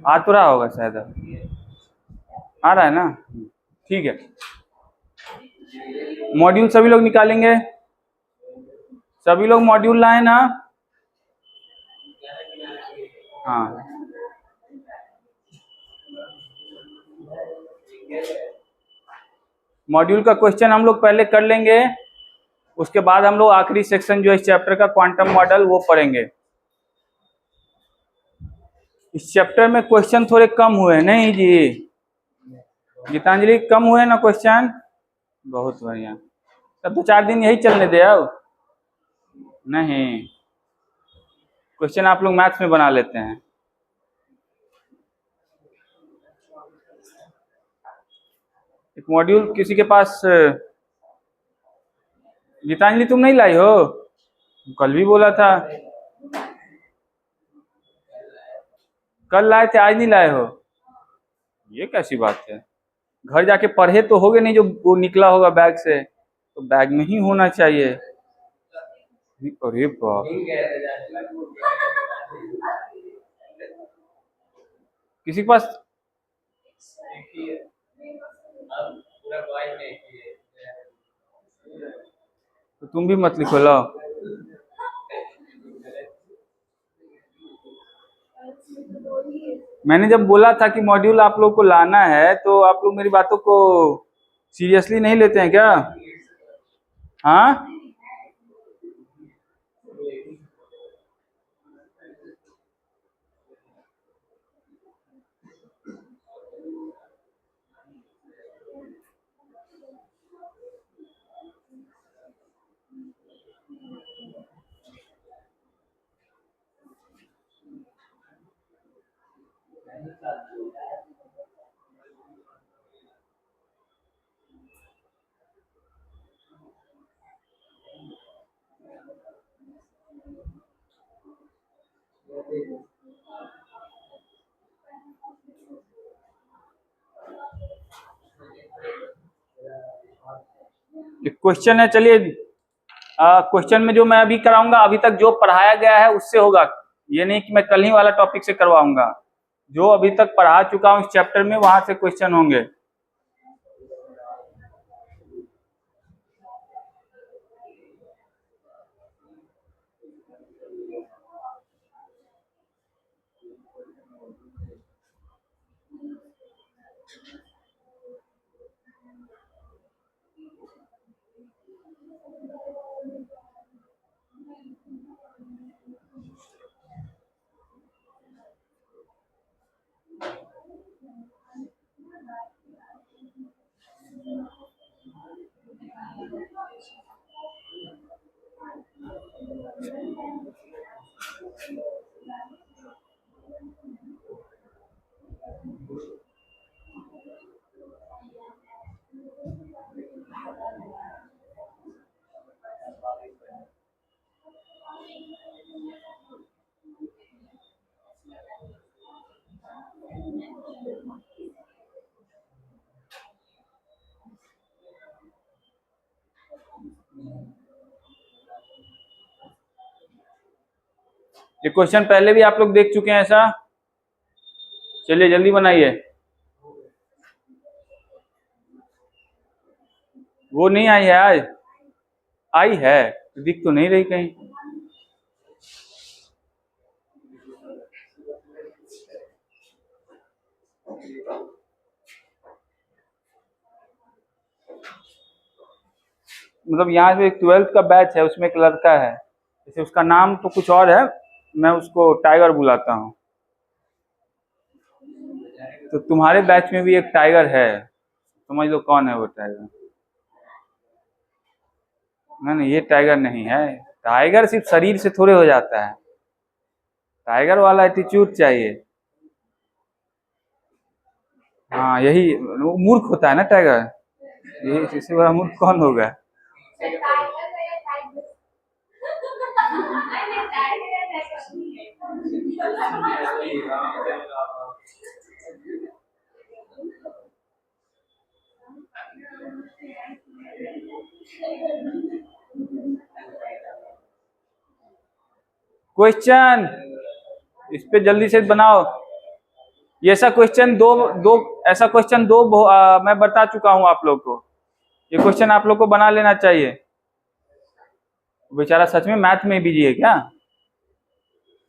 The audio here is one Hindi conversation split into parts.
आ तो रहा होगा शायद, आ रहा है ना? ठीक है। मॉड्यूल सभी लोग निकालेंगे? सभी लोग मॉड्यूल लाए ना? हाँ, मॉड्यूल का क्वेश्चन हम लोग पहले कर लेंगे, उसके बाद हम लोग आखिरी सेक्शन जो है इस चैप्टर का क्वांटम मॉडल वो पढ़ेंगे। इस चैप्टर में क्वेश्चन थोड़े कम हुए नहीं जी? गीतांजलि, कम हुए ना क्वेश्चन? बहुत बढ़िया। तब तो 4 दिन यही चलने दे अब। नहीं, क्वेश्चन आप लोग मैथ्स में बना लेते हैं। एक मॉड्यूल किसी के पास, गीतांजलि तुम नहीं लाई हो? कल भी बोला था। कल लाए थे, आज नहीं लाए हो? ये कैसी बात है? घर जाके पढ़े तो होगे नहीं जो वो निकला होगा बैग से, तो बैग में ही होना चाहिए। अरे बाप, किसी के पास? तो तुम भी मत लिखो, लो। मैंने जब बोला था कि मॉड्यूल आप लोग को लाना है, तो आप लोग मेरी बातों को सीरियसली नहीं लेते हैं क्या? हाँ, एक क्वेश्चन है, चलिए। क्वेश्चन में जो मैं अभी कराऊंगा, अभी तक जो पढ़ाया गया है उससे होगा। ये नहीं कि मैं कल ही वाला टॉपिक से करवाऊंगा। जो अभी तक पढ़ा चुका हूँ इस चैप्टर में, वहां से क्वेश्चन होंगे। ये क्वेश्चन पहले भी आप लोग देख चुके हैं ऐसा? चलिए जल्दी बनाइए। वो नहीं आई है आज? आई है, दिख तो नहीं रही कहीं। मतलब यहाँ पे 12th का बैच है, उसमें एक लड़का है, जैसे उसका नाम तो कुछ और है, मैं उसको टाइगर बुलाता हूँ। तो तुम्हारे बैच में भी एक टाइगर है, समझ लो कौन है वो टाइगर। नहीं नहीं, ये टाइगर नहीं है। टाइगर सिर्फ शरीर से थोड़े हो जाता है, टाइगर वाला एटीट्यूड चाहिए। हाँ, यही वो मूर्ख होता है ना टाइगर, यही इससे बड़ा मूर्ख कौन होगा? क्वेश्चन इस पे जल्दी से बनाओ। ये ऐसा क्वेश्चन दो दो ऐसा क्वेश्चन मैं बता चुका हूं आप लोग को। ये क्वेश्चन आप लोग को बना लेना चाहिए। बेचारा सच में मैथ में बिजी है क्या?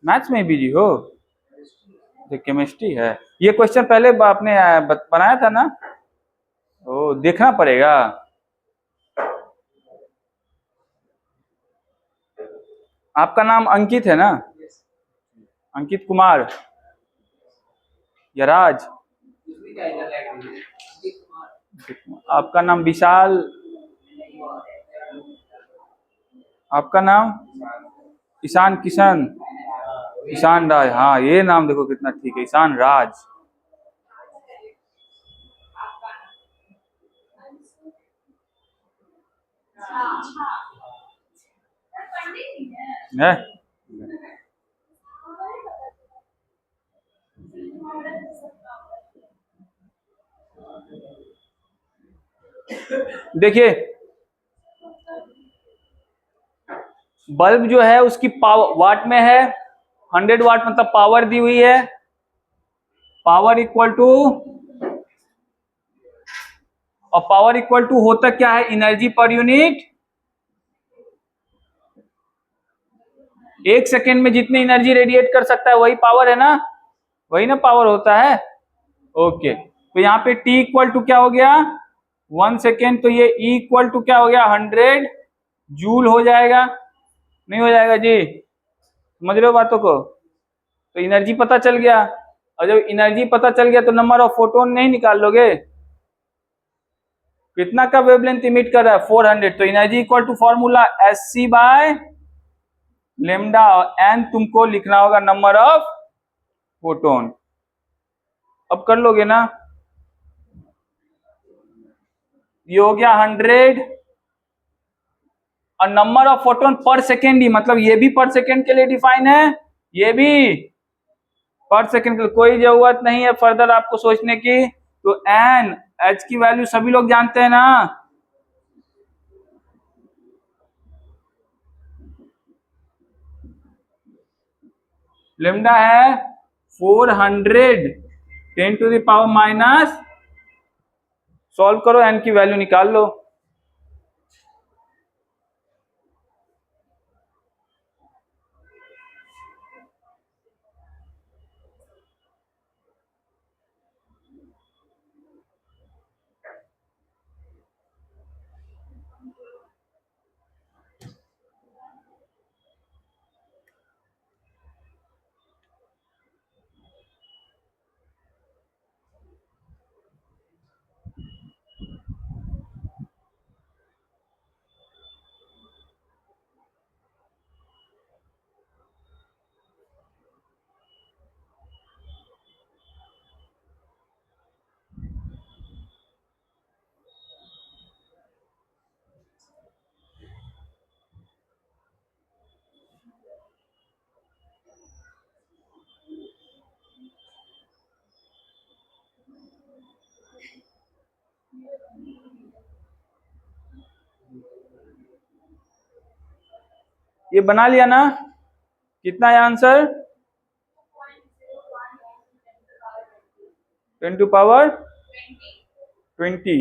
मैथ्स में बिजी हो? केमिस्ट्री है। ये क्वेश्चन पहले आपने बनाया था ना? ओ, देखना पड़ेगा। आपका नाम अंकित है ना? अंकित कुमार या राज? आपका नाम विशाल? आपका नाम ईशान किशन? ईशान राज, हाँ ये नाम देखो कितना ठीक है, ईशान राज। है? देखिए बल्ब जो है उसकी पावर वाट में है, 100 वाट मतलब पावर दी हुई है। पावर इक्वल टू, और पावर इक्वल टू होता क्या है? Energy per unit. एक सेकेंड में जितनी एनर्जी रेडिएट कर सकता है वही पावर है ना? वही ना पावर होता है। ओके, तो यहाँ पे T इक्वल टू क्या हो गया? 1 सेकेंड। तो ये E इक्वल टू क्या हो गया? 100 जूल हो जाएगा। नहीं हो जाएगा जी? समझ रहे हो बातों को? तो एनर्जी पता चल गया, और जब एनर्जी पता चल गया तो नंबर ऑफ फोटोन नहीं निकाल लोगे? कितना का वेवलेंथ इमिट कर रहा है? 400। तो energy equal to formula Sc by lambda, और n तुमको लिखना होगा नंबर ऑफ फोटोन। अब कर लोगे ना? ये हो गया 100, और नंबर ऑफ फोटोन पर सेकेंड ही, मतलब ये भी पर सेकेंड के लिए डिफाइन है, ये भी पर सेकेंड के लिए। कोई जरूरत नहीं है फर्दर आपको सोचने की। तो एन एच की वैल्यू सभी लोग जानते हैं ना? लेमडा है 400 10 to the power minus, solve करो, एन की वैल्यू निकाल लो। ये बना लिया ना? कितना है आंसर? 10 to power 20।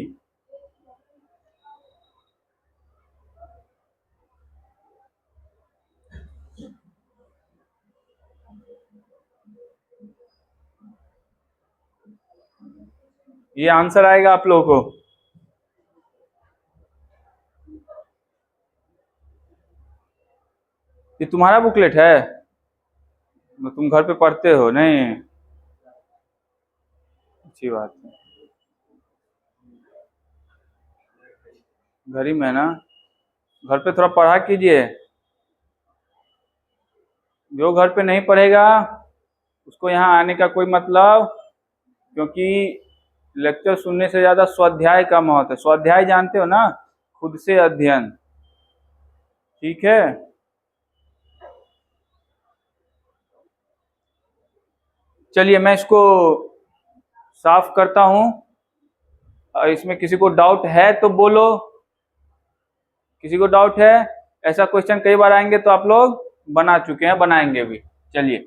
ये आंसर आएगा आप लोगों को। ये तुम्हारा बुकलेट है? तुम घर पे पढ़ते हो नहीं? अच्छी बात है। घर ही में ना? घर पे थोड़ा पढ़ा कीजिए। जो घर पे नहीं पढ़ेगा उसको यहाँ आने का कोई मतलब, क्योंकि लेक्चर सुनने से ज्यादा स्वाध्याय का महत्व है। स्वाध्याय जानते हो ना? खुद से अध्ययन। ठीक है? चलिए मैं इसको साफ करता हूं। इसमें किसी को डाउट है तो बोलो। किसी को डाउट है? ऐसा क्वेश्चन कई बार आएंगे तो आप लोग बना चुके हैं, बनाएंगे भी। चलिए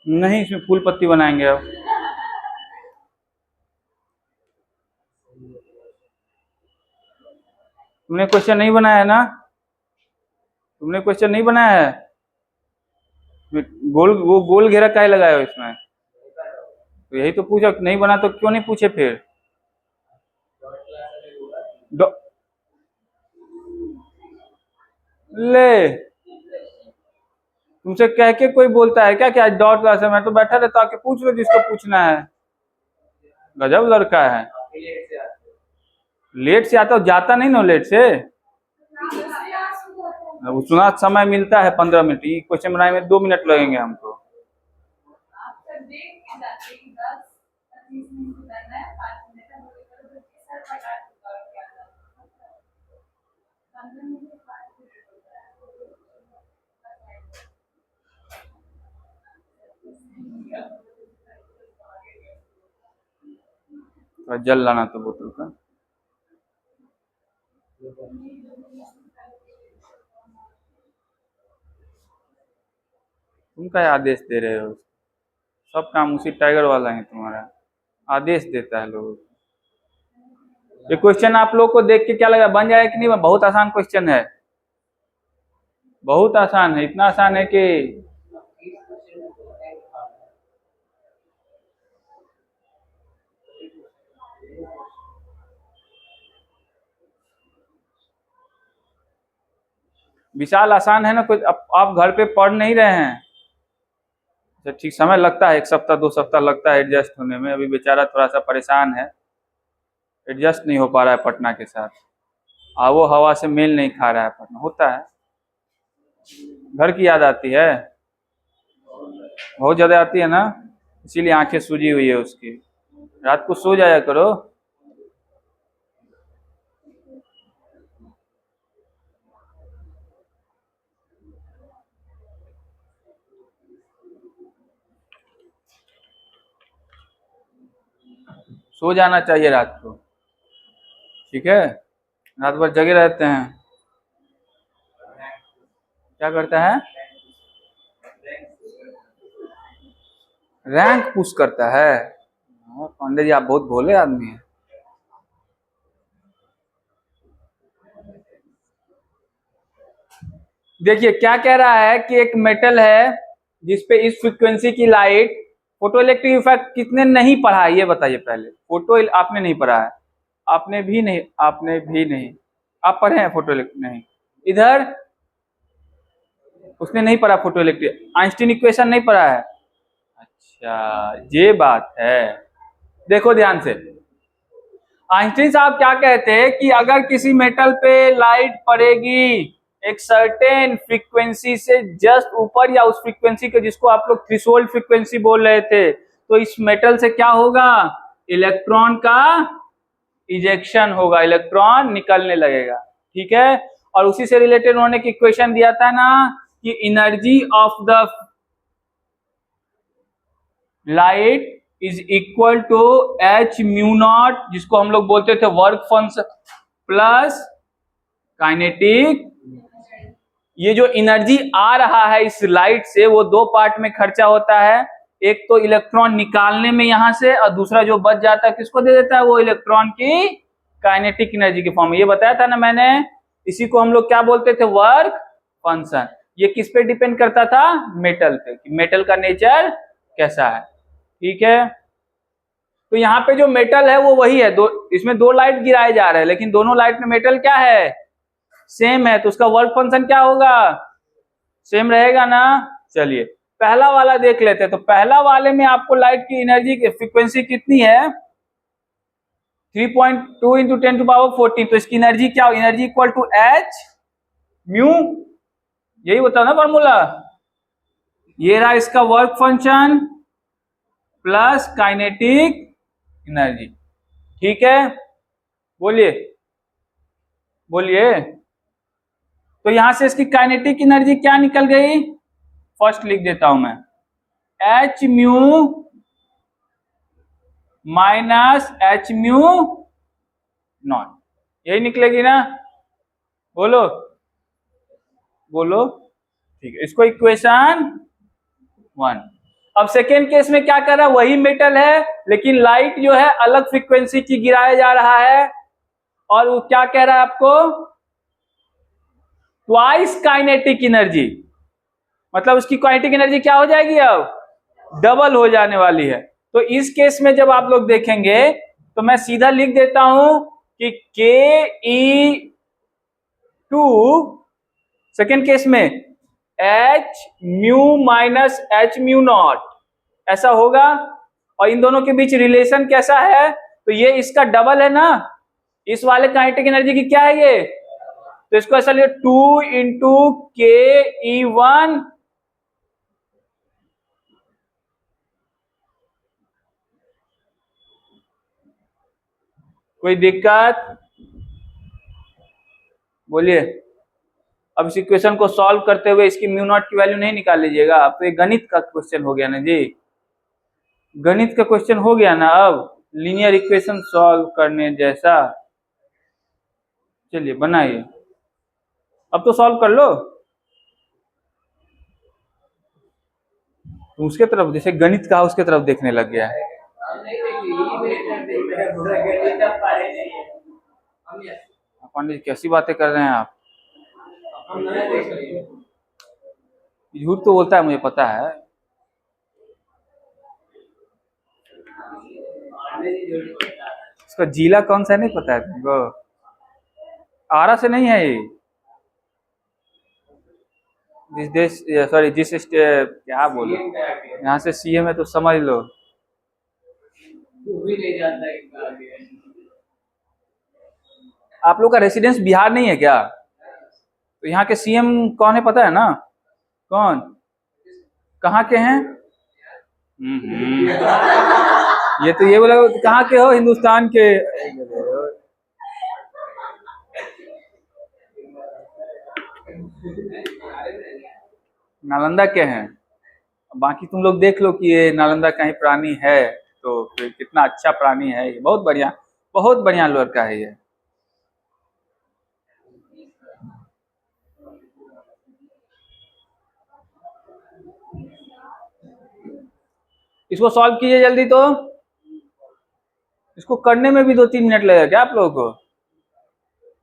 नहीं, इसमें फूल पत्ती बनाएंगे अब। तुमने क्वेश्चन नहीं बनाया है ना? तुमने क्वेश्चन नहीं बनाया है? गोल वो गोल घेरा काहे लगाया हो इसमें? तो यही तो पूछा, नहीं बना तो क्यों नहीं पूछे फिर? डॉ- ले, तुमसे कह के कोई बोलता है क्या कि आज डॉट क्लास है? मैं तो बैठा रहता, आके पूछ लो जिसको पूछना है। गजब लड़का है। लेट से आता हो, जाता नहीं ना लेट से। उतना समय मिलता है 15 मिनट, ये क्वेश्चन बनाने में 2 मिनट लगेंगे हमको। जल लाना तो बोतल का। तुम क्या आदेश दे रहे हो? सब काम उसी टाइगर वाला है तुम्हारा, आदेश देता है लोगों को। ये क्वेश्चन आप लोग को देख के क्या लगा, बन जाएगा कि नहीं? बहुत आसान क्वेश्चन है, बहुत आसान है, इतना आसान है कि विशाल आसान है ना। कुछ आप घर पे पढ़ नहीं रहे हैं? अच्छा ठीक, समय लगता है, 1 सप्ताह 2 सप्ताह लगता है एडजस्ट होने में। अभी बेचारा थोड़ा सा परेशान है, एडजस्ट नहीं हो पा रहा है पटना के साथ। वो हवा से मेल नहीं खा रहा है पटना, होता है। घर की याद आती है, बहुत ज्यादा आती है ना, इसीलिए आंखें सूजी हुई है उसकी। रात को सो जाया करो। सो जाना चाहिए रात को, ठीक है? रात भर जगे रहते हैं। क्या करता है? रैंक पुश करता है। पांडे जी आप बहुत भोले आदमी हैं। देखिए क्या कह रहा है कि एक मेटल है जिसपे इस फ्रीक्वेंसी की लाइट फोटो इलेक्ट्रिक इफेक्ट कितने नहीं पढ़ा है ये बताइए पहले। फोटो आपने नहीं पढ़ा है, आपने भी नहीं, आप पढ़े हैं फोटो इलेक्ट्रिक? नहीं। इधर उसने नहीं पढ़ा फोटो इलेक्ट्रिक, आइंस्टीन इक्वेशन नहीं पढ़ा है। अच्छा ये बात है। देखो ध्यान से, आइंस्टीन साहब क्या कहते हैं कि अगर किसी मेटल पे लाइट पड़ेगी एक सर्टेन फ्रीक्वेंसी से जस्ट ऊपर या उस फ्रीक्वेंसी के जिसको आप लोग थ्रेशोल्ड फ्रीक्वेंसी बोल रहे थे, तो इस मेटल से क्या होगा? इलेक्ट्रॉन का इजेक्शन होगा, इलेक्ट्रॉन निकलने लगेगा। ठीक है, और उसी से रिलेटेड उन्होंने एक इक्वेशन दिया था ना कि energy of the light is equal to H mu naught, जिसको हम लोग बोलते थे वर्क फंक्शन, प्लस काइनेटिक। ये जो एनर्जी आ रहा है इस लाइट से वो दो पार्ट में खर्चा होता है, एक तो इलेक्ट्रॉन निकालने में यहां से, और दूसरा जो बच जाता है किसको दे देता है? वो इलेक्ट्रॉन की काइनेटिक एनर्जी के फॉर्म में। ये बताया था ना मैंने, इसी को हम लोग क्या बोलते थे? Work function. ये किस पे डिपेंड करता था? मेटल पे, कि मेटल का नेचर कैसा है। ठीक है, तो यहाँ पे जो मेटल है वो वही है, इसमें दो लाइट गिराए जा रहे हैं लेकिन दोनों लाइट में मेटल क्या है? सेम है, तो उसका वर्क फंक्शन क्या होगा? सेम रहेगा ना। चलिए पहला वाला देख लेते हैं। तो पहला वाले में आपको लाइट की एनर्जी की फ्रीक्वेंसी कितनी है? 3.2 इंटू 10⁻14। तो इसकी एनर्जी क्या हो? Energy equal to H mu, यही होता है ना फॉर्मूला। ये रहा इसका work function plus kinetic energy. ठीक है, बोलिए बोलिए। तो यहां से इसकी काइनेटिक एनर्जी क्या निकल गई? फर्स्ट लिख देता हूं मैं, H mu minus H mu not, यही निकलेगी ना? बोलो बोलो। ठीक है, इसको इक्वेशन 1। अब सेकेंड केस में क्या कर रहा है? वही मेटल है लेकिन लाइट जो है अलग फ्रीक्वेंसी की गिराया जा रहा है, और वो क्या कह रहा है आपको? ट्वाइस काइनेटिक एनर्जी, मतलब उसकी काइनेटिक एनर्जी क्या हो जाएगी? अब डबल हो जाने वाली है। तो इस केस में जब आप लोग देखेंगे तो मैं सीधा लिख देता हूं कि Ke2 सेकेंड केस में H mu minus H mu not, ऐसा होगा। और इन दोनों के बीच रिलेशन कैसा है? तो ये इसका डबल है ना, इस वाले काइनेटिक एनर्जी की क्या है ये? तो इसको ऐसा लिखो 2 इंटू Ke1 कोई दिक्कत? बोलिए। अब इस इक्वेशन को सॉल्व करते हुए इसकी म्यू नॉट की वैल्यू नहीं निकाल लीजिएगा। अब तो ये गणित का क्वेश्चन हो गया ना जी, गणित का क्वेश्चन हो गया ना, अब लीनियर इक्वेशन सॉल्व करने जैसा। चलिए बनाइए, अब तो सॉल्व कर लो। तो उसके तरफ जैसे गणित का उसके तरफ देखने लग गया है। पंडित जी कैसी बातें कर रहे हैं आप? झूठ तो बोलता है मुझे पता है। इसका जिला कौन सा है नहीं पता है तुमको? आरा से नहीं है ये। जिस देश, सॉरी जिस क्या बोलो, यहाँ से सीएम है तो समझ लो। आप लोग का रेसिडेंस बिहार नहीं है क्या? तो यहाँ के सीएम कौन है पता है ना? कौन? कहाँ के हैं? ये तो ये बोला कहाँ के हो? हिंदुस्तान के। नालंदा के हैं। बाकी तुम लोग देख लो कि ये नालंदा कहीं प्राणी है तो फिर कितना अच्छा प्राणी है ये, बहुत बढ़िया लड़का है ये। इसको सॉल्व कीजिए जल्दी। तो इसको करने में भी 2-3 मिनट लगेगा क्या आप लोगों को?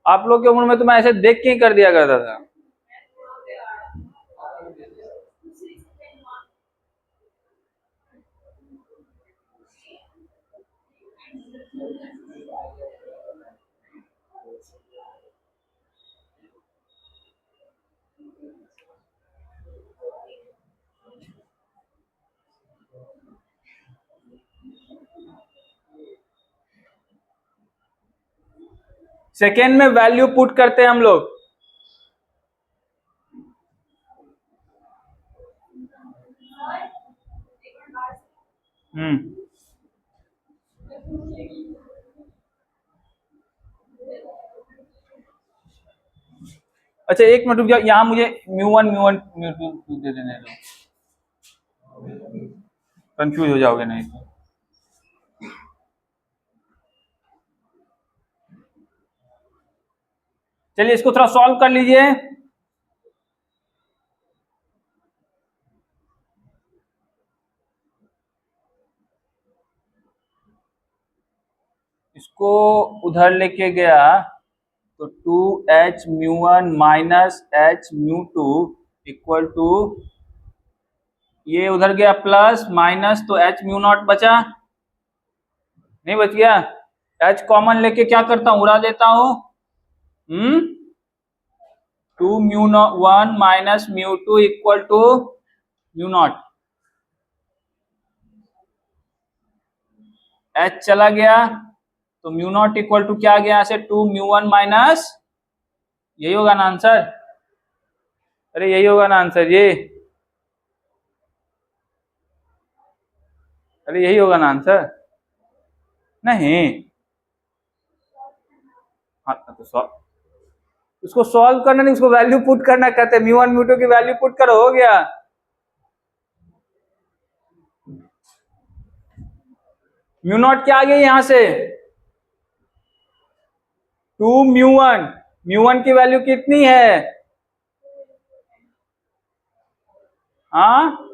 आप लोग की उम्र में तो मैं ऐसे देख के ही कर दिया करता था। सेकेंड में वैल्यू पुट करते हैं हम लोग। अच्छा एक मिनट रुक जाओ, यहाँ मुझे म्यू1 म्यू2 दे देने दो, कंफ्यूज हो जाओगे नहीं तो। चलिए इसको थोड़ा सॉल्व कर लीजिए। इसको उधर लेके गया तो 2h mu one minus h mu two equal to, ये उधर गया प्लस माइनस, तो h म्यू नॉट बचा, नहीं बच गया। h कॉमन लेके क्या करता हूं, उड़ा देता हूं। 2 mu one minus mu two equal to mu naught, h चला गया तो म्यू नॉट इक्वल टू क्या आ गया, से 2 म्यू1 माइनस, यही होगा ना आंसर। अरे यही होगा ना आंसर ये, अरे यही होगा ना आंसर। नहीं हाँ तो उसको सॉल्व करना नहीं, उसको वैल्यू पुट करना कहते हैं। म्यू1 म्यू2 की वैल्यू पुट करो, हो गया। म्यू नॉट क्या आ गया यहां से, 2 म्यू1, म्यू1 की वैल्यू कितनी है, हाँ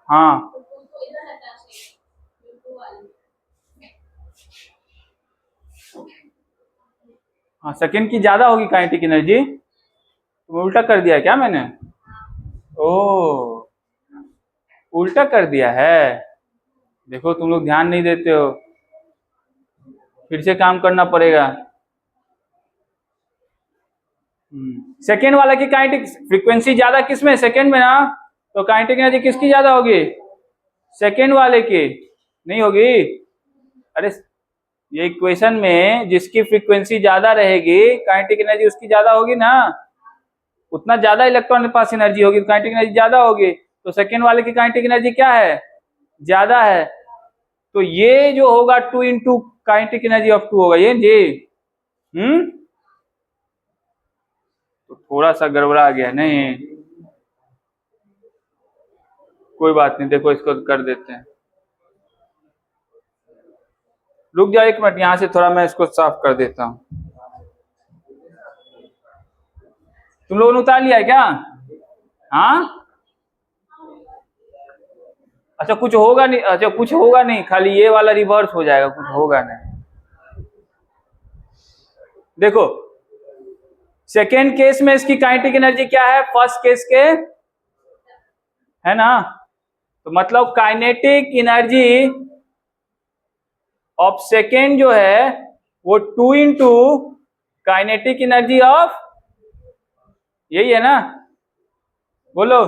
हाँ हाँ, सेकेंड की ज्यादा होगी काइनेटिक एनर्जी, तो उल्टा कर दिया क्या मैंने, ओ उल्टा कर दिया है। देखो तुम लोग ध्यान नहीं देते हो, फिर से काम करना पड़ेगा। सेकेंड वाला की काइनेटिक फ्रीक्वेंसी ज्यादा किसमें, सेकेंड में ना, तो काइनेटिक एनर्जी किसकी ज्यादा होगी, सेकेंड वाले की नहीं होगी। अरे ये इक्वेशन में जिसकी फ्रीक्वेंसी ज्यादा रहेगी काइनेटिक एनर्जी उसकी ज्यादा होगी ना, उतना ज्यादा इलेक्ट्रॉन के पास एनर्जी होगी, तो काइनेटिक एनर्जी ज्यादा होगी। तो सेकेंड वाले की काइनेटिक एनर्जी क्या है, ज्यादा है, तो ये जो होगा 2 इंटू काइनेटिक एनर्जी ऑफ 2 होगा ये जी। तो थोड़ा सा गड़बड़ा गया, नहीं कोई बात नहीं, देखो इसको कर देते हैं। रुक जाओ एक मिनट, यहां से थोड़ा मैं इसको साफ कर देता हूं। तुम लोगों ने उतार लिया है क्या, हाँ अच्छा कुछ होगा नहीं, अच्छा कुछ होगा नहीं, खाली ये वाला रिवर्स हो जाएगा, कुछ होगा नहीं। देखो सेकेंड केस में इसकी काइनेटिक एनर्जी क्या है, फर्स्ट केस के, है ना, तो मतलब काइनेटिक एनर्जी ऑफ सेकेंड जो है वो 2 इंटू काइनेटिक एनर्जी ऑफ, यही है ना, बोलो,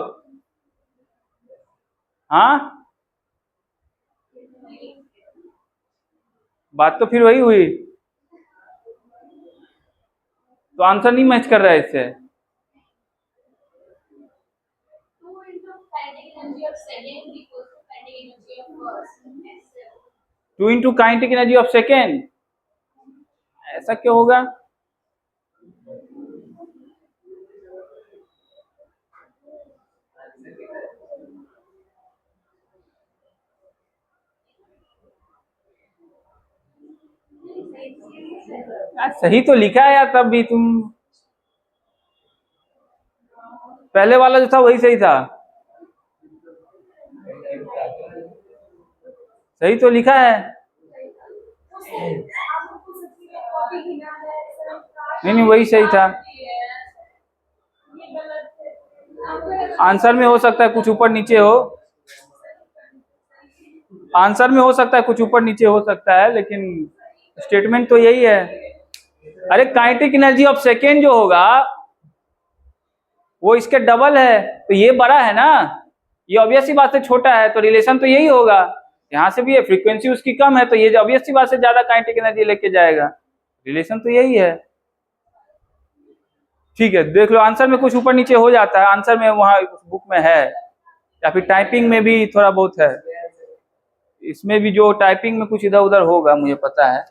हाँ बात तो फिर वही हुई, तो आंसर नहीं मैच कर रहा है इससे। Two into kinetic energy of second, ऐसा क्यों होगा? यार सही तो लिखा है यार, तब भी तुम, पहले वाला जो था वही सही था, सही तो लिखा है। नहीं नहीं, वही सही था। आंसर में हो सकता है कुछ ऊपर नीचे हो, आंसर में हो सकता है कुछ ऊपर नीचे हो सकता है, लेकिन स्टेटमेंट तो यही है। अरे काइनेटिक एनर्जी ऑफ सेकेंड जो होगा वो इसके डबल है, तो ये बड़ा है ना, ये ऑब्वियस सी बात से छोटा है, तो रिलेशन तो यही होगा। यहाँ से भी है, फ्रीक्वेंसी उसकी कम है, तो ये ऑब्वियस सी बात से ज्यादा काइनेटिक एनर्जी लेके जाएगा, रिलेशन तो यही है। ठीक है, देख लो आंसर में कुछ ऊपर नीचे हो जाता है, आंसर में वहां बुक में है, या फिर टाइपिंग में भी थोड़ा बहुत है, इसमें भी जो टाइपिंग में कुछ इधर उधर होगा मुझे पता है।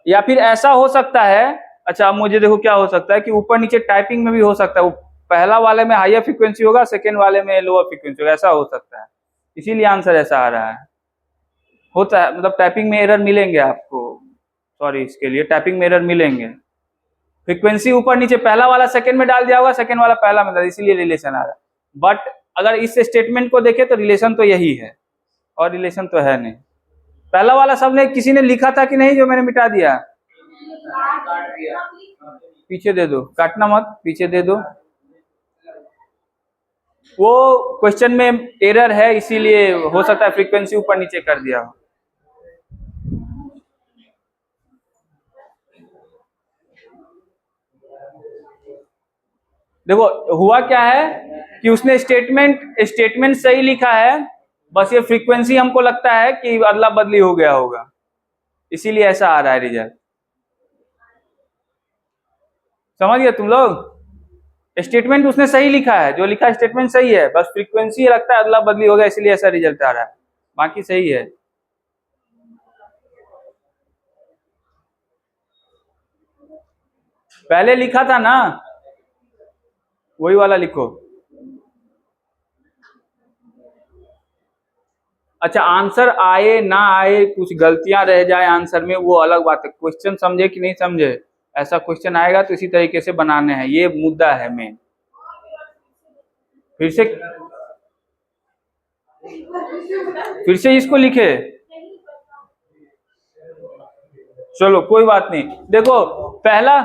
या फिर ऐसा हो सकता है, अच्छा अब मुझे देखो क्या हो सकता है कि ऊपर नीचे टाइपिंग में भी हो सकता है, वो पहला वाले में हायर फ्रीक्वेंसी होगा, सेकेंड वाले में लोअर फ्रीक्वेंसी होगा, ऐसा हो सकता है, इसीलिए आंसर ऐसा आ रहा है। होता है, मतलब टाइपिंग में एरर मिलेंगे आपको, सॉरी इसके लिए टाइपिंग में एरर मिलेंगे, फ्रीक्वेंसी ऊपर नीचे पहला वाला सेकेंड में डाल दिया होगा, सेकेंड वाला पहला में डाल, इसीलिए रिलेशन आ रहा है। बट अगर इस स्टेटमेंट को देखें तो रिलेशन तो यही है, और रिलेशन तो है नहीं। पहला वाला सबने किसी ने लिखा था कि नहीं जो मैंने मिटा दिया? पीछे दे दो, काटना मत, पीछे दे दो। वो क्वेश्चन में एरर है, इसीलिए हो सकता है फ्रीक्वेंसी ऊपर नीचे कर दिया हो। देखो हुआ क्या है कि उसने स्टेटमेंट सही लिखा है, बस ये फ्रीक्वेंसी हमको लगता है कि अदला बदली हो गया होगा, इसीलिए ऐसा आ रहा है रिजल्ट। समझ गए तुम लोग? स्टेटमेंट उसने सही लिखा है, जो लिखा है स्टेटमेंट सही है, बस फ्रीक्वेंसी लगता है अदला बदली हो गया, इसीलिए ऐसा रिजल्ट आ रहा है, बाकी सही है। पहले लिखा था ना, वही वाला लिखो। अच्छा आंसर आए ना आए, कुछ गलतियां रह जाए आंसर में, वो अलग बात है, क्वेश्चन समझे कि नहीं समझे, ऐसा क्वेश्चन आएगा तो इसी तरीके से बनाने हैं, ये मुद्दा है मेन। फिर से इसको लिखे, चलो कोई बात नहीं। देखो पहला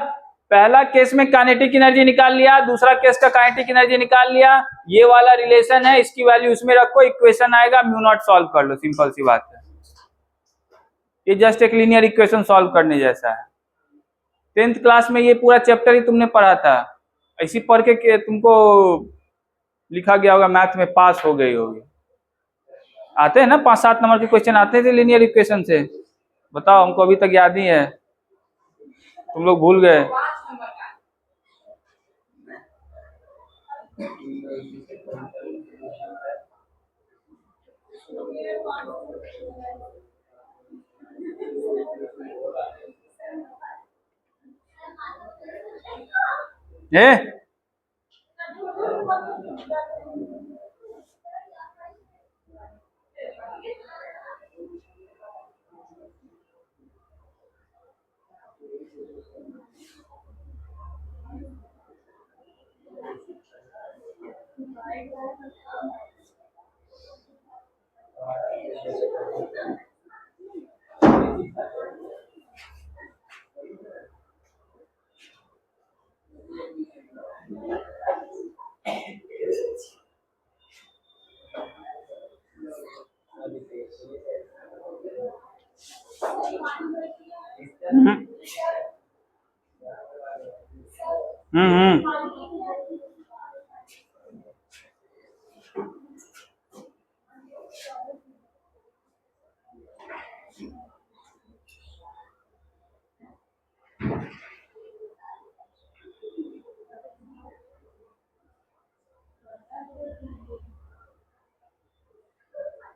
पहला केस में काइनेटिक एनर्जी निकाल लिया, दूसरा केस का काइनेटिक एनर्जी निकाल लिया, ये वाला रिलेशन है, इसकी वैल्यू इसमें रखो, इक्वेशन आएगा, म्यू नॉट सॉल्व कर लो, सिंपल सी बात है, ये जस्ट एक लीनियर इक्वेशन सॉल्व करने जैसा है। 10th क्लास में ये पूरा चैप्टर ही तुमने पढ़ा था, इसी पढ़ के तुमको लिखा गया होगा, मैथ में पास हो गई होगी। आते हैं ना 5-7 नंबर के क्वेश्चन आते थे लीनियर इक्वेशन से, बताओ, हमको अभी तक याद नहीं है, तुम लोग भूल गए। ए हम्म हम्म।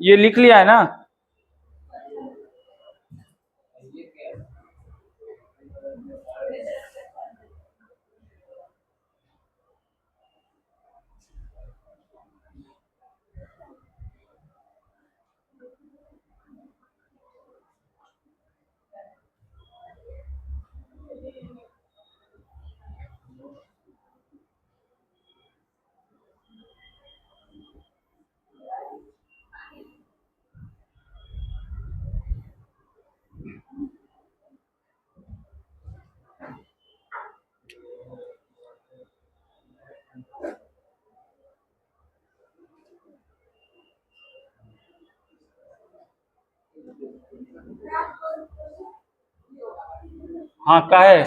ये लिख लिया है ना? हाँ, का है?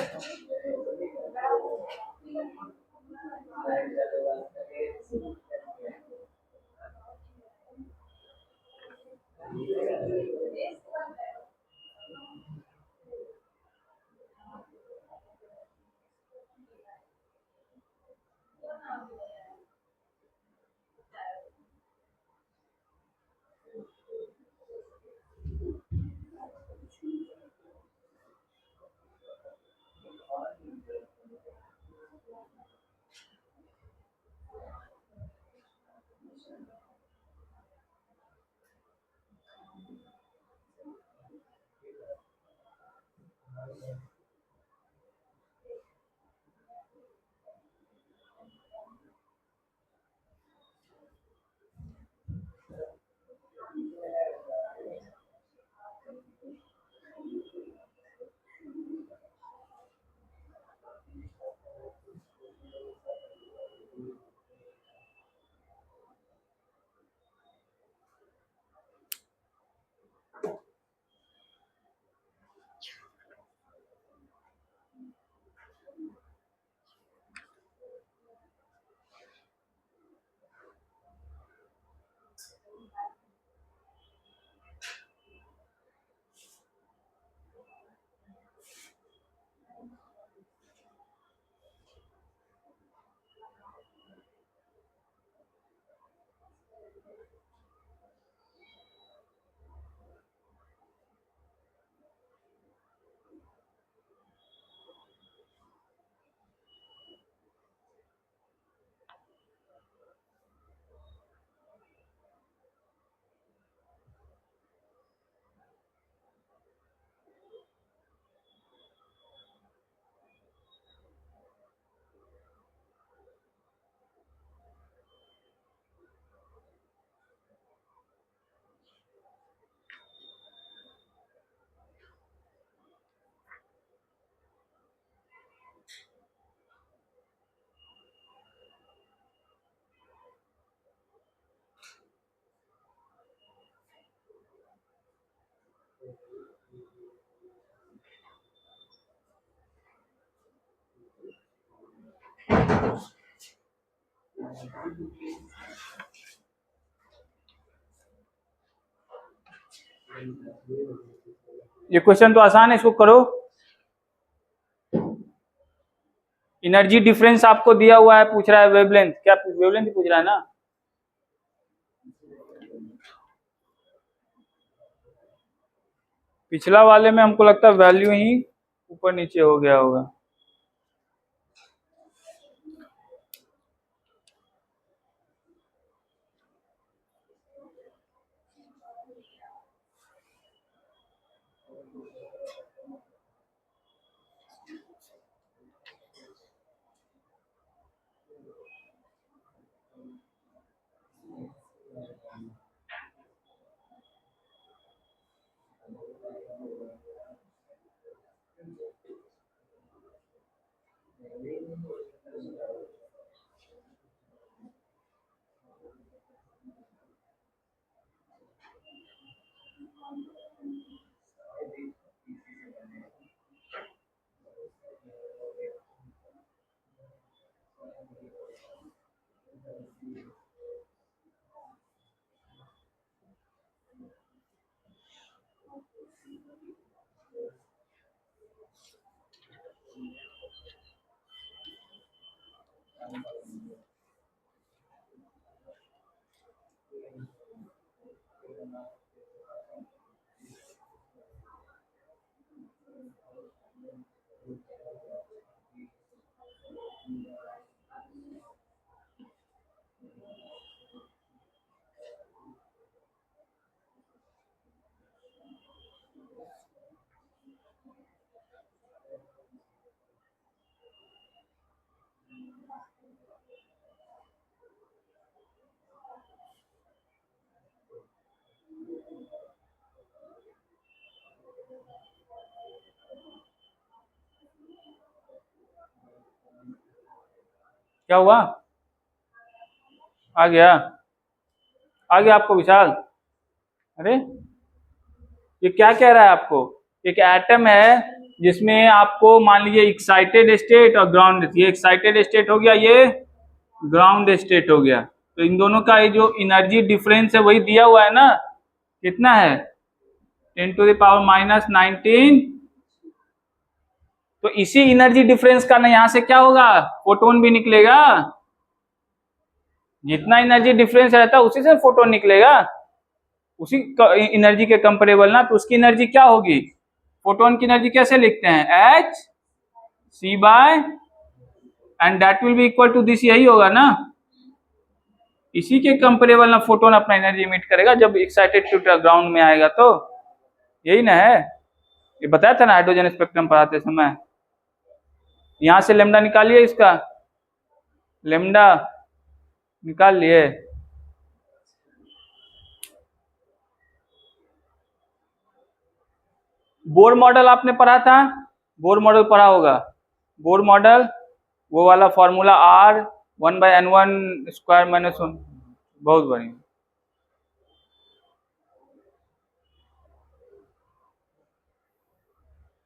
ये क्वेश्चन तो आसान है, इसको करो। एनर्जी डिफरेंस आपको दिया हुआ है, पूछ रहा है वेवलेंथ, क्या वेवलेंथ पूछ रहा है ना? पिछला वाले में हमको लगता है वैल्यू ही ऊपर नीचे हो गया होगा। क्या हुआ? आ गया? आ गया आपको विशाल? अरे ये क्या कह रहा है आपको? एक एटम है जिसमें आपको मान लीजिए एक्साइटेड स्टेट और ग्राउंड, ये एक्साइटेड स्टेट हो गया, ये ग्राउंड स्टेट हो गया। तो इन दोनों का ये जो एनर्जी डिफरेंस है वही दिया हुआ है ना, कितना है? 10⁻⁻19। तो इसी एनर्जी डिफरेंस का ना यहाँ से क्या होगा, फोटोन भी निकलेगा। जितना एनर्जी डिफरेंस रहता है उसी से फोटोन निकलेगा, उसी एनर्जी के कंपेरेबल ना। तो उसकी एनर्जी क्या होगी? फोटोन की एनर्जी कैसे लिखते हैं? H C by and that will be equal to this, यही होगा ना। इसी के कंपेरेबल ना फोटोन अपना एनर्जी इमिट करेगा जब एक्साइटेड टू ग्राउंड में आएगा। तो यही ना है, ये बताया था ना हाइड्रोजन स्पेक्ट्रम पढ़ाते समय। यहां से लेमडा निकालिए, इसका लेमडा निकाल लिए। बोर मॉडल आपने पढ़ा था, बोर मॉडल पढ़ा होगा। बोर मॉडल वो वाला फॉर्मूला R 1/n1² - 1। बहुत बढ़िया।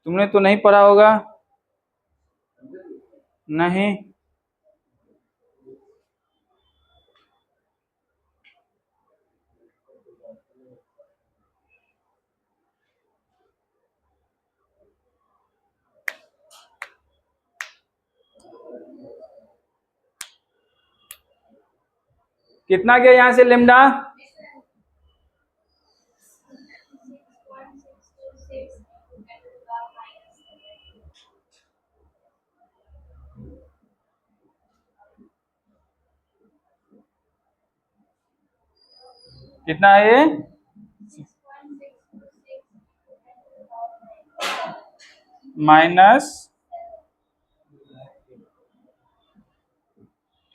तुमने तो नहीं पढ़ा होगा? नहीं? कितना गया यहां से लेमडा? कितना है ये? माइनस,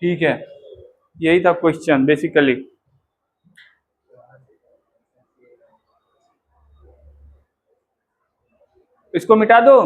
ठीक है, यही था क्वेश्चन बेसिकली। इसको मिटा दो।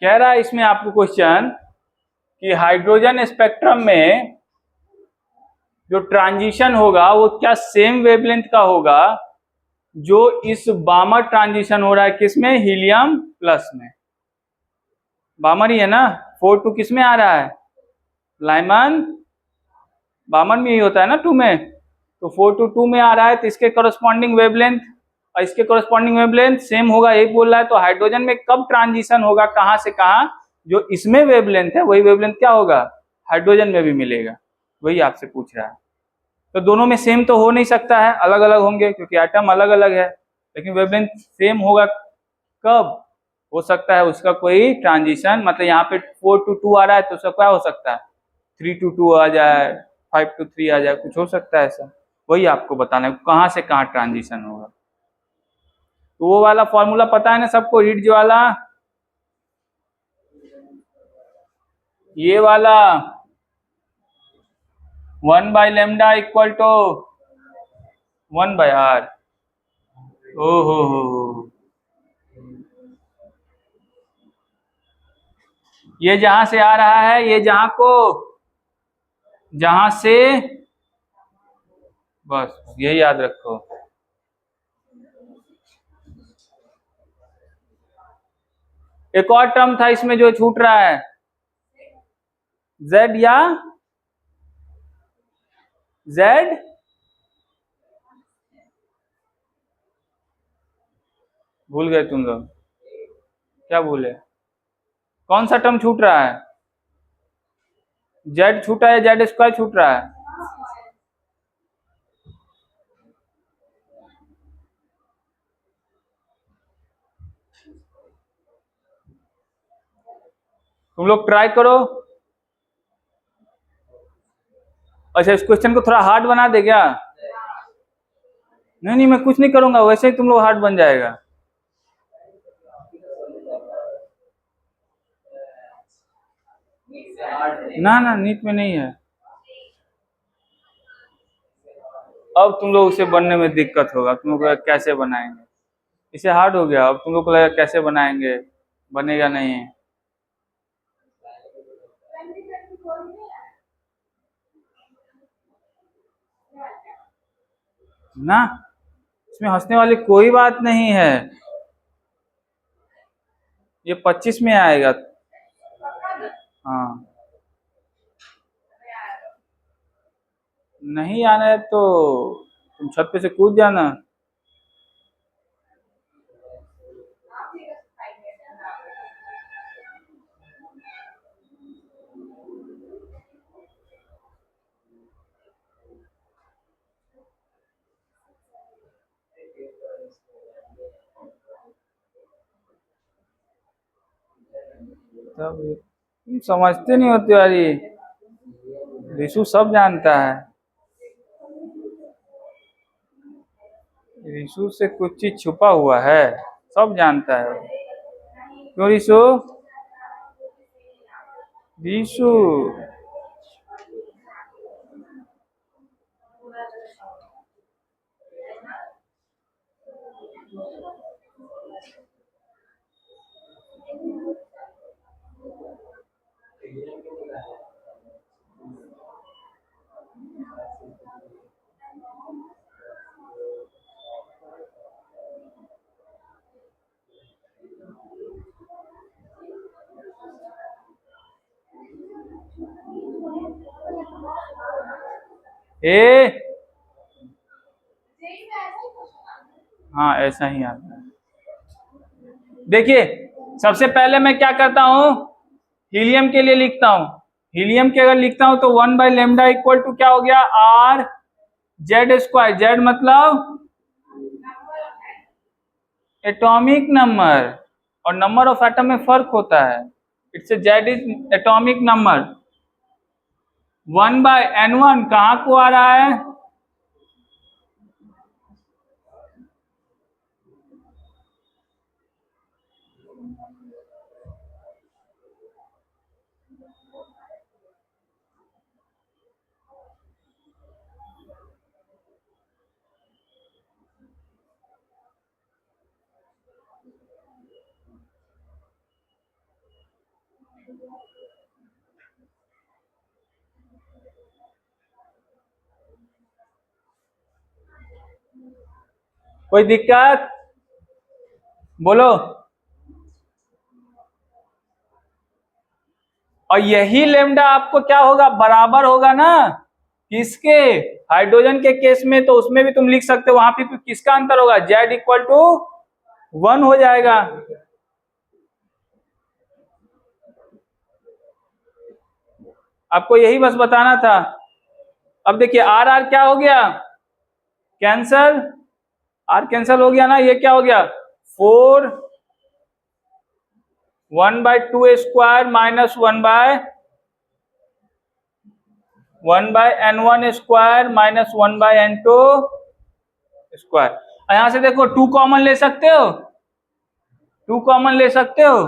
कह रहा है इसमें आपको क्वेश्चन कि हाइड्रोजन स्पेक्ट्रम में जो ट्रांजिशन होगा वो क्या सेम वेवलेंथ का होगा जो इस बामर ट्रांजिशन हो रहा है, किसमें? हीलियम प्लस में। बामर ही है ना, 4 किस में आ रहा है? लाइमन। बामर में ही होता है ना 2 में। तो 4 में आ रहा है, तो इसके करस्पॉन्डिंग वेवलेंथ और इसके करस्पॉन्डिंग वेवलेंथ सेम होगा, यही बोल रहा है। तो हाइड्रोजन में कब ट्रांजिशन होगा, कहां से कहां, जो इसमें वेवलेंथ है वही वेवलेंथ क्या होगा, हाइड्रोजन में भी मिलेगा, वही आपसे पूछ रहा है। तो दोनों में सेम तो हो नहीं सकता है, अलग अलग होंगे क्योंकि एटम अलग अलग है। लेकिन वेवलेंथ सेम होगा कब? हो सकता है उसका कोई ट्रांजिशन, मतलब यहाँ पे 4 to 2 आ रहा है तो उसका क्या हो सकता है 3 to 2 आ जाए, 5 to 3 आ जाए, कुछ हो सकता है ऐसा। वही आपको बताना है कहाँ से कहाँ ट्रांजिशन होगा। तो वो वाला फॉर्मूला पता है ना सबको, रिड्ज वाला, ये वाला 1 by lambda equal to 1 by r। ओ हो, ये जहां से आ रहा है, ये जहां से, बस ये याद रखो। एक और टर्म था इसमें जो छूट रहा है, z या z, भूल गए तुम लोग, क्या भूले? कौन सा टर्म छूट रहा है? z छूटा है, z स्क्वायर छूट रहा है। तुम लोग ट्राई करो। अच्छा, इस क्वेश्चन को थोड़ा हार्ड बना दे क्या? नहीं मैं कुछ नहीं करूंगा, वैसे ही तुम लोग हार्ड बन जाएगा। ना नीट में नहीं है। अब तुम लोग उसे बनने में दिक्कत होगा, तुम लोग कैसे बनाएंगे? इसे हार्ड हो गया, अब तुम लोग को लगा कैसे बनाएंगे, बनेगा नहीं। ना, इसमें हंसने वाली कोई बात नहीं है, ये 25 में आएगा। हाँ, नहीं आना है तो तुम छत पे से कूद जाना। तब तुम समझते नहीं होते यार, ये ऋषु सब जानता है, ऋषु से कुछ चीज छुपा हुआ है, सब जानता है। क्यों ऋषु? ऋषु ए, हाँ ऐसा ही आता है। देखिए, सबसे पहले मैं क्या करता हूँ, हीलियम के लिए लिखता हूँ। हीलियम के अगर लिखता हूँ तो 1 by lambda इक्वल टू क्या हो गया, r z स्क्वायर। z मतलब एटॉमिक नंबर, और नंबर ऑफ एटम में फर्क होता है। It's z is atomic number. 1 by n1 कहाँ को आ रहा है, कोई दिक्कत बोलो। और यही लेमडा आपको क्या होगा, बराबर होगा ना किसके, हाइड्रोजन के केस में तो उसमें भी तुम लिख सकते हो, वहां पे तो किसका अंतर होगा, z इक्वल टू 1 हो जाएगा। आपको यही बस बताना था। अब देखिए आर आर क्या हो गया, कैंसल, आर कैंसिल हो गया ना, ये क्या हो गया 4 1/2 minus 1/n1 minus 1/n2 square. यहां से देखो 2 कॉमन ले सकते हो, 2 कॉमन ले सकते हो,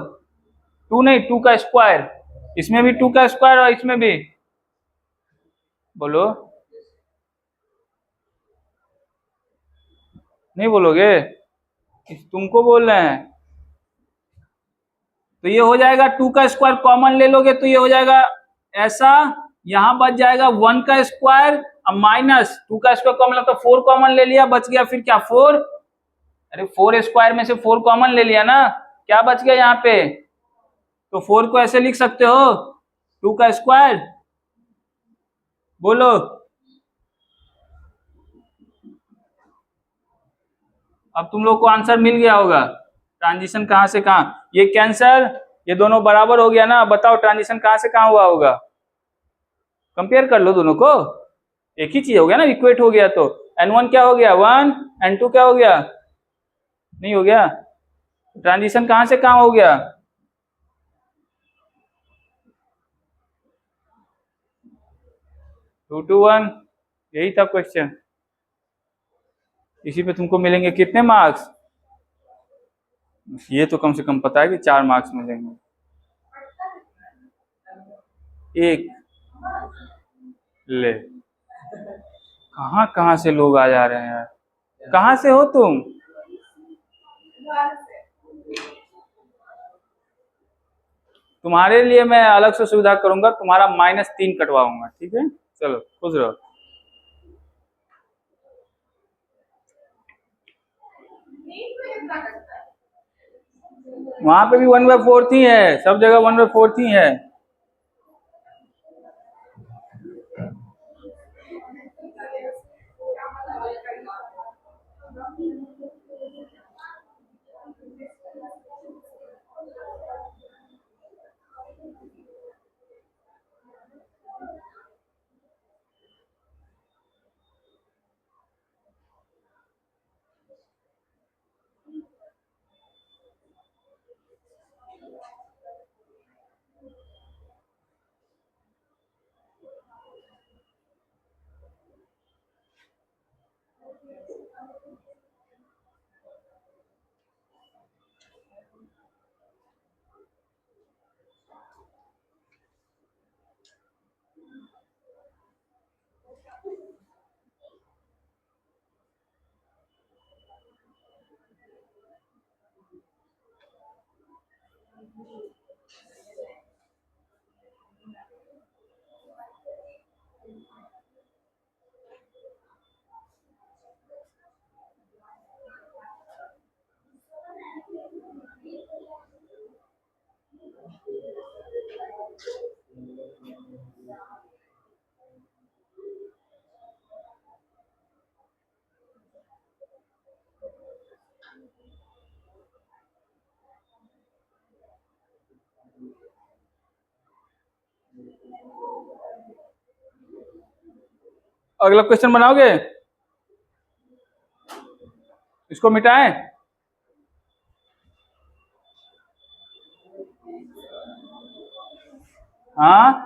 2 नहीं 2 का स्क्वायर, इसमें भी 2 का स्क्वायर और इसमें भी, बोलो नहीं बोलोगे, तुमको बोल रहे हैं। तो ये हो जाएगा 2 का स्क्वायर कॉमन ले लोगे तो ये हो जाएगा ऐसा, यहां बच जाएगा 1 का स्क्वायर और माइनस 2 का स्क्वायर कॉमन, तो 4 कॉमन ले लिया, बच गया फिर क्या 4, अरे 4 स्क्वायर में से 4 कॉमन ले लिया ना, क्या बच गया यहाँ पे, तो 4 को ऐसे लिख सकते हो 2 का स्क्वायर, बोलो। अब तुम लोग को आंसर मिल गया होगा, ट्रांजिशन कहां से कहां, ये कैंसर, ये दोनों बराबर हो गया ना, बताओ ट्रांजिशन कहां से कहां हुआ होगा, कंपेयर कर लो दोनों को, एक ही चीज हो गया ना, इक्वेट हो गया, तो n1 क्या हो गया 1, n2 क्या हो गया, नहीं हो गया, ट्रांजिशन कहां से कहां हो गया, 2 to 1, यही था क्वेश्चन। इसी पे तुमको मिलेंगे कितने मार्क्स, ये तो कम से कम पता है कि 4 मार्क्स मिलेंगे। एक ले, कहां कहां से लोग आ जा रहे हैं यार, कहां से हो तुम, तुम्हारे लिए मैं अलग से सुविधा करूंगा, तुम्हारा -3 कटवाऊंगा, ठीक है, चलो खुश रहो। वहां पे भी 1/4 ही है, सब जगह 1/4 ही है। अगला क्वेश्चन बनाओगे, इसको मिटाएं, हाँ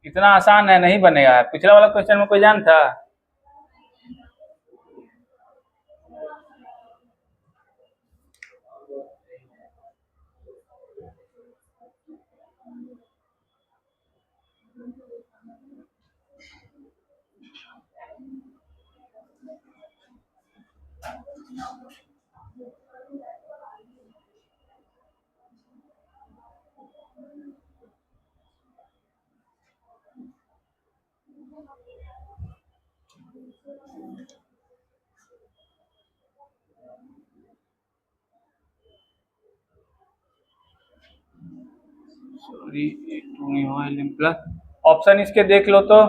इतना आसान है, नहीं बनेगा, पिछला वाला क्वेश्चन में कोई जान था, सॉरी, प्लस ऑप्शन इसके देख लो तो।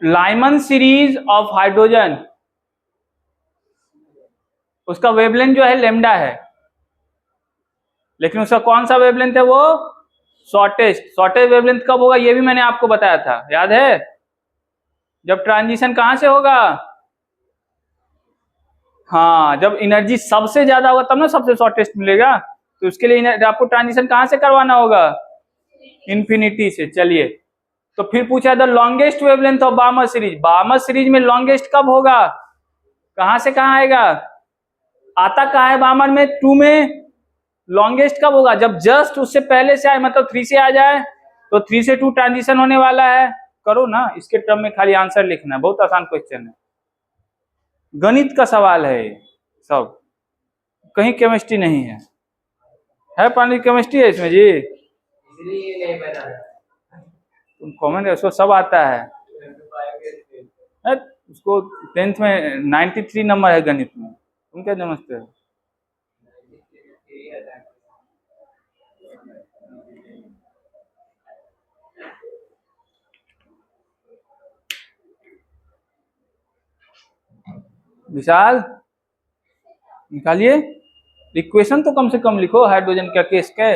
लाइमन सीरीज ऑफ हाइड्रोजन, उसका वेवलेंथ जो है लेमडा है, लेकिन उसका कौन सा वेवलेंथ है? वो शॉर्टेस्ट वेवलेंथ कब होगा ये भी मैंने आपको बताया था, याद है? जब ट्रांजिशन कहां से होगा? हाँ, जब एनर्जी सबसे ज्यादा होगा तब ना सबसे शॉर्टेस्ट मिलेगा। तो उसके लिए आपको ट्रांजिशन कहां से करवाना होगा? इन्फिनिटी से। चलिए, तो फिर पूछा the longest wavelength of Barmer series. Barmer series में लॉन्गेस्ट कब होगा? कहां से कहां आएगा? आता कहां है बार्मर में? 2 में। लॉन्गेस्ट कब होगा? जब जस्ट उससे पहले से आए, मतलब 3 से आ जाए, तो 3 से 2 ट्रांजिशन होने वाला है। करो ना, इसके टर्म में खाली आंसर लिखना है, बहुत आसान क्वेश्चन है, गणित का सवाल है सब, कहीं केमिस्ट्री नहीं है पानी केमिस्ट्री है इसमें जी? तुम कॉमन उसको सब आता है। उसको 10th में 93 नंबर है गणित में, तुम क्या समझते हो? विशाल निकालिए, इक्वेशन तो कम से कम लिखो हाइड्रोजन का केस के।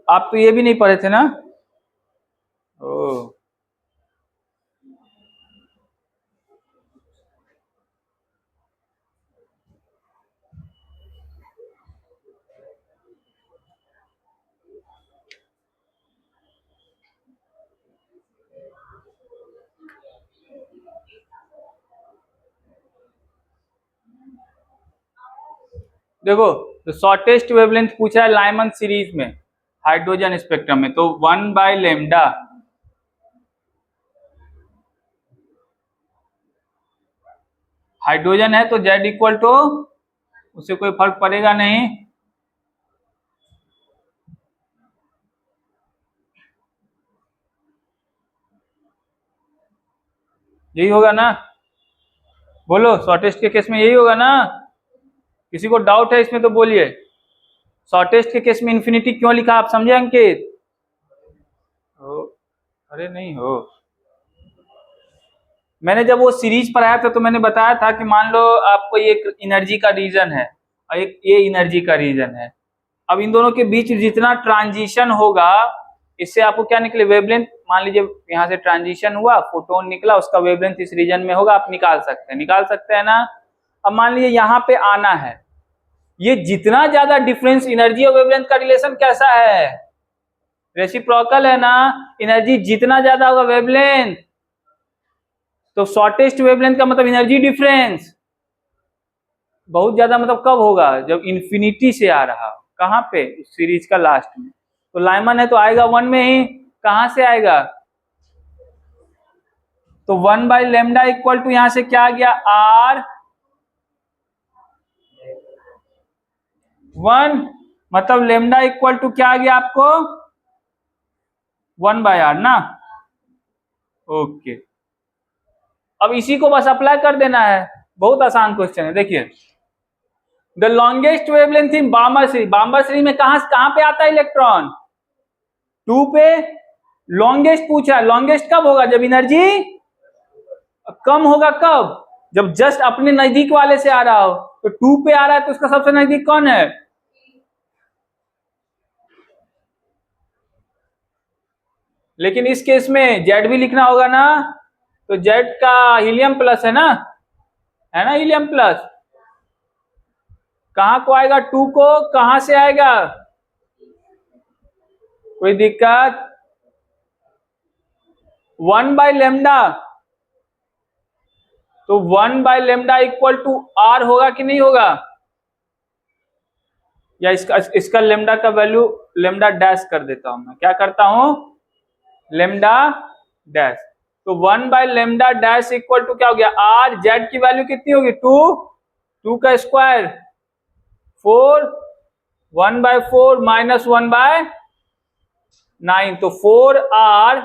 आप तो ये भी नहीं पढ़े थे ना? ओ, देखो, तो शॉर्टेस्ट वेवलेंथ पूछा है लाइमन सीरीज में हाइड्रोजन स्पेक्ट्रम में, तो 1/λ। हाइड्रोजन है तो Z इक्वल टू, उससे कोई फर्क पड़ेगा नहीं, यही होगा ना? बोलो, शॉर्टेस्ट के केस में यही होगा ना? किसी को डाउट है इसमें तो बोलिए। शॉर्टेस्ट के केस में इन्फिनिटी क्यों लिखा, आप समझे अंकित? हो, अरे नहीं हो, मैंने जब वो सीरीज पढ़ाया था तो मैंने बताया था कि मान लो आपको एक एनर्जी का रीजन है और एक ये एनर्जी का रीजन है, अब इन दोनों के बीच जितना ट्रांजिशन होगा, इससे आपको क्या निकले? वेवलेंथ। मान लीजिए यहाँ से ट्रांजिशन हुआ, फोटोन निकला, उसका वेवलेंथ इस रीजन में होगा, आप निकाल सकते हैं ना? अब मान लीजिए यहाँ पे आना है, ये जितना ज्यादा डिफरेंस एनर्जी और वेवलेंथ का रिलेशन कैसा है? रेसिप्रोकल है ना? एनर्जी जितना ज्यादा होगा वेवलेंथ, तो शॉर्टेस्ट वेवलेंथ का मतलब एनर्जी डिफरेंस बहुत ज्यादा, मतलब कब होगा? जब इन्फिनिटी से आ रहा, कहां पे? सीरीज का लास्ट में। तो लाइमन है तो आएगा 1 में ही, कहां से आएगा? तो 1/λ इक्वल टू यहां से क्या आ गया? R 1, मतलब लेमडा इक्वल टू क्या आ गया आपको? 1/R ना? ओके, अब इसी को बस अप्लाई कर देना है, बहुत आसान क्वेश्चन है। देखिए, the longest wavelength in Barmer series. Barmer series में कहां पे आता है इलेक्ट्रॉन? 2 पे। लॉन्गेस्ट पूछा, लॉन्गेस्ट कब होगा? जब एनर्जी कम होगा। कब? जब जस्ट अपने नजदीक वाले से आ रहा हो। तो 2 पे आ रहा है तो उसका सबसे नजदीक कौन है? लेकिन इस केस में जेड भी लिखना होगा ना, तो जेड का हीलियम प्लस है ना हीलियम प्लस। कहां को आएगा, 2 को कहां से आएगा, कोई दिक्कत, 1/λ, तो 1/λ इक्वल टू आर होगा कि नहीं होगा, या इसका लेमडा का वैल्यू लेमडा डैश कर देता हूं मैं, क्या करता हूं, लेमडा डैश। तो 1/λ डैश इक्वल टू क्या हो गया, आर, जेड की वैल्यू कितनी होगी, 2 का स्क्वायर 4, 1/4 माइनस 1/9, तो 4r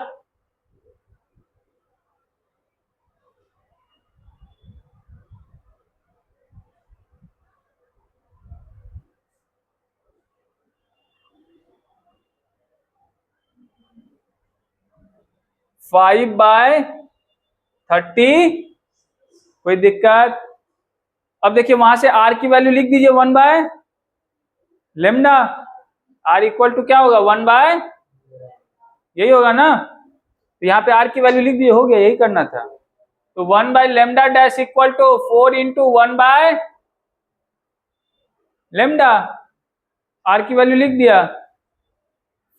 5/30, कोई दिक्कत। अब देखिए वहां से r की वैल्यू लिख दीजिए 1/λ, r इक्वल टू क्या होगा, 1 बाय, यही होगा ना, तो यहाँ पे r की वैल्यू लिख दीजिए, हो गया, यही करना था। तो 1/λ dash equal to 4 into 1/λ, r की वैल्यू लिख दिया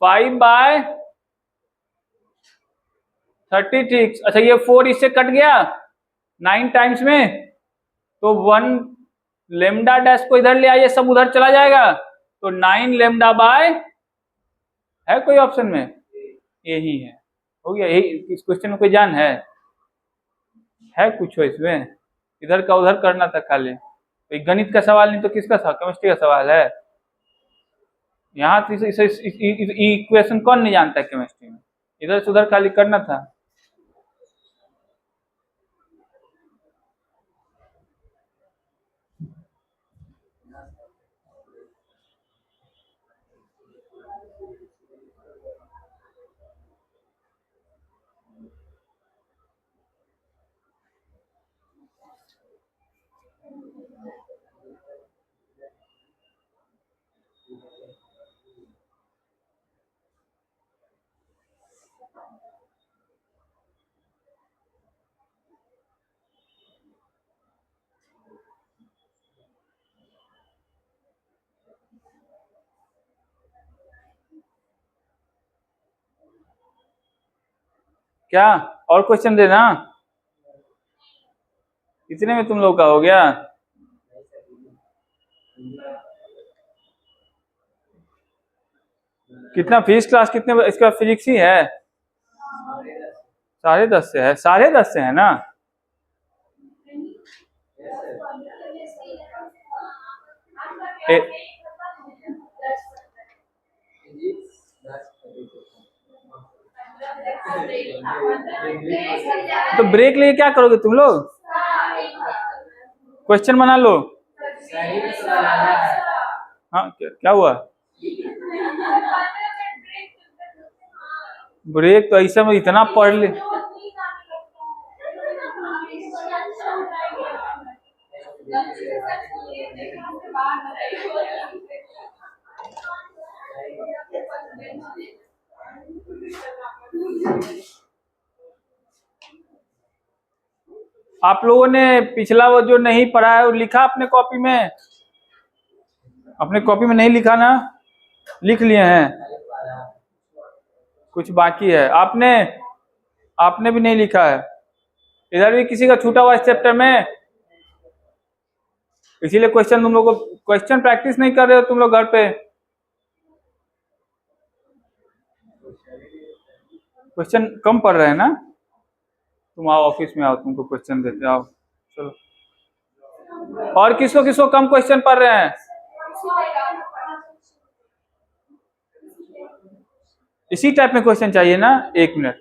5/36। अच्छा ये 4 इससे कट गया 9 टाइम्स में, तो 1 λ डैश को इधर ले आइए, सब उधर चला जाएगा, तो 9 λ/, है कोई ऑप्शन में, यही है, हो गया। यही इस क्वेश्चन में कोई जान है कुछ हो इसमें, इधर का उधर करना था खाली, तो गणित का सवाल नहीं तो किसका था, केमिस्ट्री का सवाल है। यहाँ इक्वेशन कौन नहीं जानता केमिस्ट्री में, इधर से उधर खाली करना था। क्या और क्वेश्चन देना, इतने में तुम लोग का हो गया। कितना फीस क्लास कितने, इसका फिजिक्स ही है, 10:30 से है, 10:30 से है ना, तो ब्रेक लेके क्या करोगे तुम लोग, क्वेश्चन बना लो। हाँ क्या हुआ, ब्रेक तो ऐसा में इतना पढ़ ले, आप लोगों ने पिछला वो जो नहीं पढ़ा है वो लिखा अपने कॉपी में, अपने कॉपी में नहीं लिखा ना, लिख लिए हैं, कुछ बाकी है, आपने भी नहीं लिखा है, इधर भी किसी का छूटा हुआ इस चैप्टर में, इसीलिए क्वेश्चन तुम लोग को, क्वेश्चन प्रैक्टिस नहीं कर रहे हो तुम लोग घर पे, क्वेश्चन कम पढ़ रहे हैं ना, तुम आओ ऑफिस में आओ, तुमको क्वेश्चन देते आओ, चलो। और किसको किसको कम क्वेश्चन पढ़ रहे हैं, इसी टाइप में क्वेश्चन चाहिए ना, 1 मिनट।